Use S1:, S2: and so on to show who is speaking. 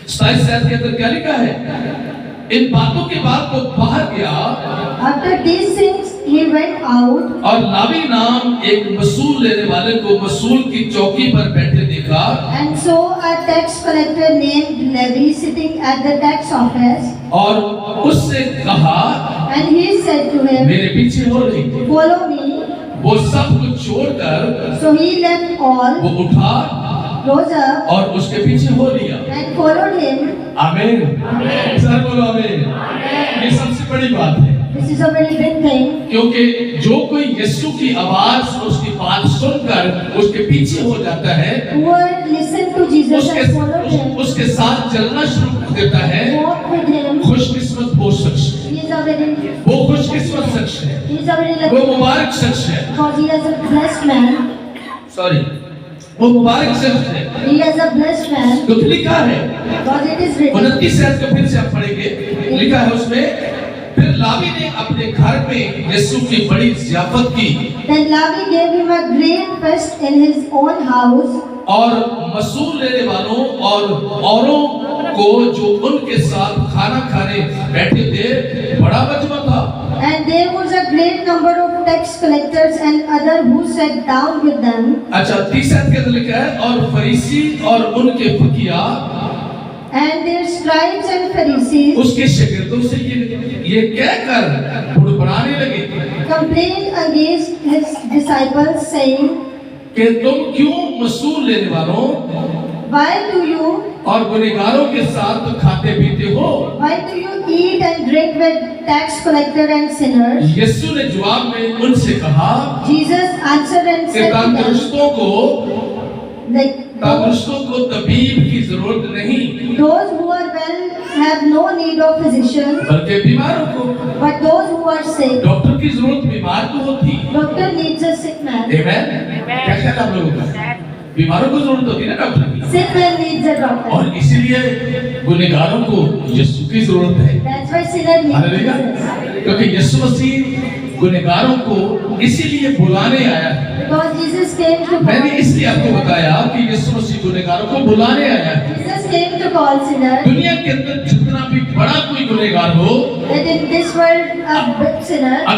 S1: 27 आयत के अंदर क्या लिखा है? इन बातों के बाद वो बाहर गया
S2: After these things, he went out
S1: और लावी नाम एक वसूल लेने वाले को वसूल की चौकी पर बैठे देखा
S2: and saw a tax collector named Levi sitting at the tax office.
S1: और उससे कहा,
S2: And he said to him,
S1: मेरे पीछे हो रही।
S2: "Follow me."
S1: वो सब कुछ छोड़कर
S2: So he left all,
S1: वो उठा
S2: rose up,
S1: और उसके पीछे हो लिया।
S2: and followed him.
S1: आमीन। सर बोलो आमीन। ये सबसे बड़ी बात है,
S2: This is a very big thing.
S1: क्योंकि जो कोई यीशु की आवाज उसकी बात सुनकर उसके पीछे हो जाता है,
S2: Whoever listened to Jesus and followed him,
S1: उसके साथ चलना शुरू कर देता है,
S2: walked with him.
S1: खुशकिस्मत वो शख्स है,
S2: He is a very,
S1: वो खुशकिस्मत शख्स है,
S2: he is a very
S1: वो
S2: lucky
S1: मुबारक शख्स है।
S2: because he is a blessed man.
S1: Sorry, वो मुबारक शख्स है।
S2: He is a blessed man
S1: तो लिखा है
S2: because it is written.
S1: 29 आयत को फिर से आप पढ़ेंगे, लिखा है उसमें, फिर लावी ने अपने घर में यीशु की बड़ी ज़ियाफत की
S2: Then Lavi gave him a great feast in his own house,
S1: और मसूल लेने वालों और औरों को जो उनके साथ खाना खाने बैठे थे बड़ा मजमा था।
S2: and there was a great number of tax collectors and other who sat down with them.
S1: अच्छा, 30 आयत के अंदर लिखा है, और फरीसी और उनके फकीहा
S2: And their scribes and Pharisees
S1: उसके शागिर्दों से ये कहकर बुड़बुड़ाने लगे
S2: complained against his disciples, saying,
S1: कि तुम क्यों मसूल लेने वालों
S2: "Why do you
S1: और गुनहगारों के साथ खाते पीते हो?"
S2: eat and drink with tax collector and sinners?"
S1: यीशु ने जवाब में उनसे कहा
S2: Jesus answered and
S1: कि
S2: said to them,
S1: तंदुरुस्तों को तबीब की जरूरत नहीं,
S2: "Those who are well have no need of physician,
S1: बल्कि बीमारों को।
S2: but those who are sick.
S1: Doctor की जरूरत बीमार को होती।
S2: Doctor needs a sick man.
S1: आमेन। क्या ख्याल आप लोगों का? बीमारों को जरूरत होती है ना डॉक्टर की,
S2: Sick man needs a doctor.
S1: और इसीलिए गुनहगारों को यीशु की जरूरत है।
S2: That's why sinner needs
S1: hallelujah.
S2: Jesus.
S1: क्योंकि यीशु मसीह गुनहगारों को इसीलिए बुलाने आया है।
S2: Because Jesus came to
S1: मैंने
S2: call.
S1: इसलिए आपको बताया कि यीशु मसीह गुनहगारों को बुलाने आया है।
S2: Jesus came to call sinners.
S1: दुनिया के अंदर जितना भी बड़ा कोई गुनहगार हो,
S2: That in this world a big sinner,